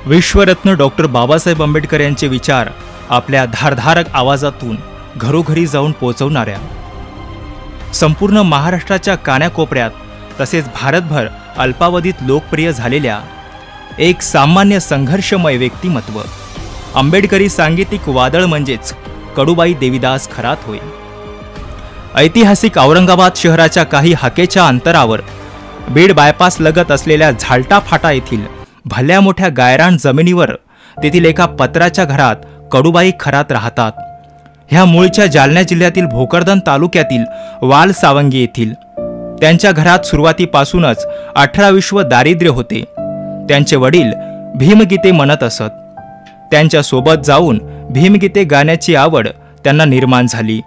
विश्वरत्न doctor Babasaheb Ambedkar यांचे विचार आपल्या धारधारक आवाजातून घरोघरी जाऊन पोहोचवणाऱ्या, संपूर्ण महाराष्ट्राच्या कानाकोपऱ्यात तसेच भारतभर अल्पावधीत लोकप्रिय झालेल्या एक सामान्य संघर्षमय व्यक्तिमत्व, आंबेडकरी सांगीतिक वादळ म्हणजेच कडूबाई देवीदास खरात होय। ऐतिहासिक औरंगाबाद शहराच्या काही हाकेच्या अंतरावर बीड बायपास लगत असलेल्या झालटा फाटा येथील भल्या मोठ्या गायरान जमिनीवर तेथील एका पत्राच्या घरात कडूबाई खरात राहतात। ह्या मूळच्या जालना जिल्ह्यातील भोकरदन तालुक्यातील वाल सावंगी येथील त्यांच्या घरात सुरुवातीपासूनच 18 दारिद्र्य होते। त्यांचे वडील भीमगीते म्हणत असत। त्यांच्या सोबत जाऊन भीमगीते गाण्याची आवड त्यांना निर्माण झाली।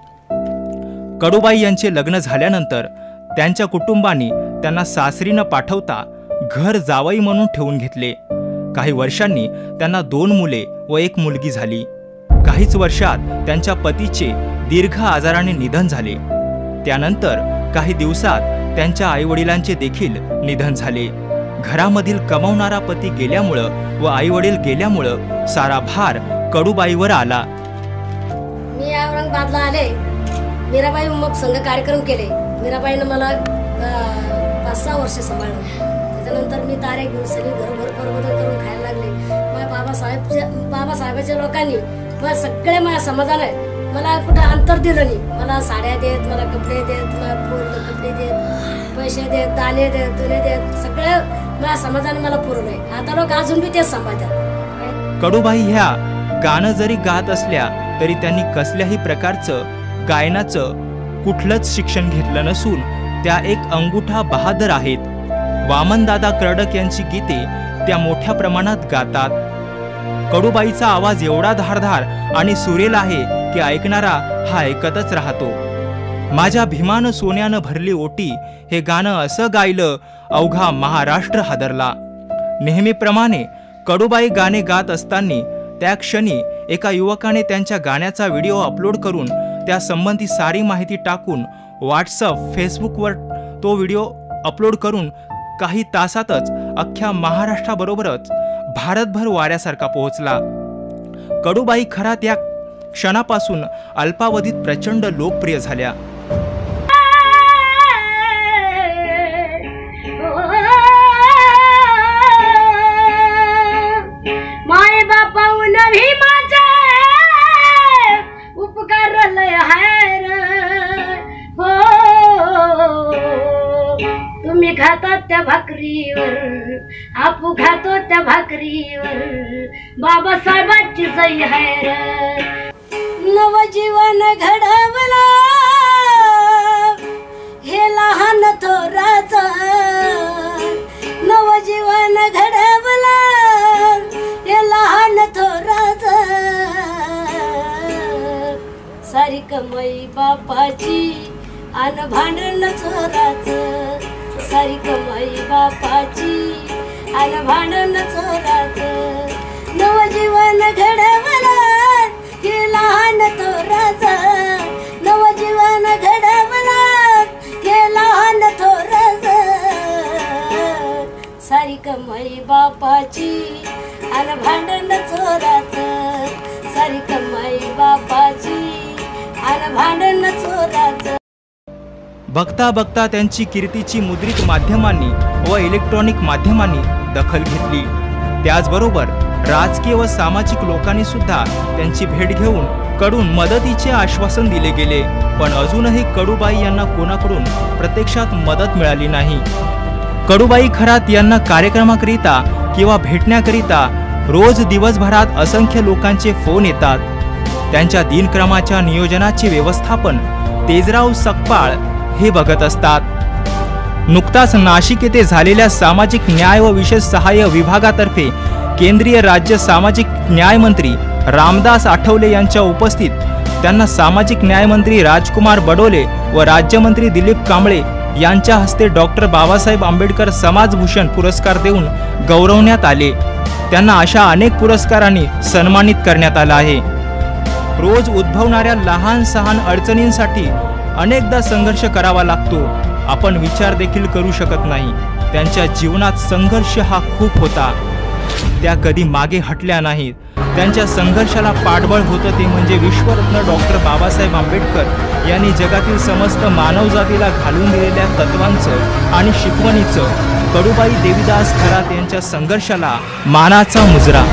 कडूबाई यांचे लग्न झाल्यानंतर त्यांच्या कुटुंबाने त्यांना सासरी न पाठवता घर जावई म्हणून ठेवून घेतले। काही वर्षांनी त्यांना 2 मुले व 1 मुलगी झाली। काहीच वर्षात त्यांच्या पतीचे दीर्घ आजाराने निधन झाले। त्यानंतर काही दिवसात त्यांच्या आईवडिलांचे देखील निधन झाले। घरामधील कमावणारा पती गेल्यामुळं व आईवडील गेल्यामुळं सारा भार कडूबाईवर आला। मी औरंगाबादला आले, मीराबाई मग संघ कार्यक्रम केले। मीराबाईनं मला 5-6 वर्ष सांभाळलं। त्यानंतर मी तारे घेऊन सगळी घरोघर प्रबोधन करून खायला लागले। माझ्या बाबासाहेबाच्या लोकांनी मला सगळे माझ्या समाजाने मला कुठं अंतर दिलं नाही। मला साड्या देत, मला कपडे देत, मला पोरं कपडे देत, पैसे देत, दाणे देत, दुने देत, सगळं माझ्या समाजाने मला पुरवलंय। आता लोक अजून बी तेच सांभाळतात। कडूबाई ह्या गाणं जरी गात असल्या तरी त्यांनी कसल्याही प्रकारचं गायनाचं कुठलंच शिक्षण घेतलं नसून त्या एक अंगुठा बहादर आहेत। वामनदादा कर्डक यांची गीते त्या मोठ्या प्रमाणात गातात। कडूबाईचा आवाज एवढा धारदार आणि सुरेल आहे की ऐकणारा हा ऐकतच राहतो। माझ्या भीमानं सोन्यानं भरली ओटी हे गाणं असं गायलं अवघा महाराष्ट्र हादरला। नेहमीप्रमाणे कडूबाई गाणे गात असताना त्या क्षणी एका युवकाने त्यांच्या गाण्याचा व्हिडिओ अपलोड करून त्या संबंधी सारी माहिती टाकून व्हॉट्सअप फेसबुकवर तो व्हिडिओ अपलोड करून काही तासातच अख्ख्या महाराष्ट्राबरोबरच भारतभर वाऱ्यासारखा पोहोचला। कडूबाई खरात या क्षणापासून अल्पावधीत प्रचंड लोकप्रिय झाल्या। माय बापाऊन भीमाचे उपकार लय हायर हो, तुम्ही खातात त्या भाकरीवर, आपू खातो त्या भाकरीवर, बाबासाहेबांची सही हायर। नवजीवन घडवला हे लहान थोराचं, नवजीवन घडवला हे लहान थोराचं, सारी कमाई बापाची आन भांडण चोराचं, सारी कमाई बापाची आन भांडण चोराचं, नवजीवन घडवला हे लहान थोराचं, नवजीवन घडवला हे लहान थोराचं, सारी कमाई बापाची आन भांडण चोराचं, सारी कमाई बापाची आन भांडण चोराचं। बघता बघता त्यांची कीर्तीची मुद्रित माध्यमांनी व इलेक्ट्रॉनिक माध्यमांनी दखल घेतली। त्याचबरोबर राजकीय व सामाजिक लोकांनी सुद्धा त्यांची भेट घेऊन कडून मदतीचे आश्वासन दिले गेले, पण अजूनही कडूबाई यांना कोणाकडून प्रत्यक्षात मदत मिळाली नाही। कडूबाई खरात यांना कार्यक्रमाकरिता किंवा भेटण्याकरिता रोज दिवसभरात असंख्य लोकांचे फोन येतात। त्यांच्या दिनक्रमाच्या नियोजनाचे व्यवस्थापन तेजराव सकपाळ हे बघत असतात। नुकताच नाशिक येथे झालेल्या सामाजिक न्याय व विशेष सहाय्य विभागातर्फे केंद्रीय राज्य सामाजिक न्याय मंत्री रामदास आठवले यांच्या उपस्थित त्यांना सामाजिक न्याय मंत्री राजकुमार बडोले व राज्यमंत्री दिलीप कांबळे यांच्या हस्ते डॉक्टर बाबासाहेब आंबेडकर समाजभूषण पुरस्कार देऊन गौरवण्यात आले। त्यांना अशा अनेक पुरस्कारांनी सन्मानित करण्यात आलं आहे। रोज उद्भवणाऱ्या लहान सहान अडचणींसाठी अनेकदा संघर्ष करावा लागतो, आपण विचार देखील करू शकत नाही। त्यांच्या जीवनात संघर्ष हा खूप होता। त्या कधी मागे हटल्या नाहीत. त्यांच्या संघर्षाला पाठबळ होतं ते म्हणजे विश्वरत्न डॉक्टर बाबासाहेब आंबेडकर यांनी जगातील समस्त मानवजातीला घालून दिलेल्या तत्वांचं आणि शिकवणीचं कडूबाई देवीदास खरात यांच्या संघर्षाला मानाचा मुजरा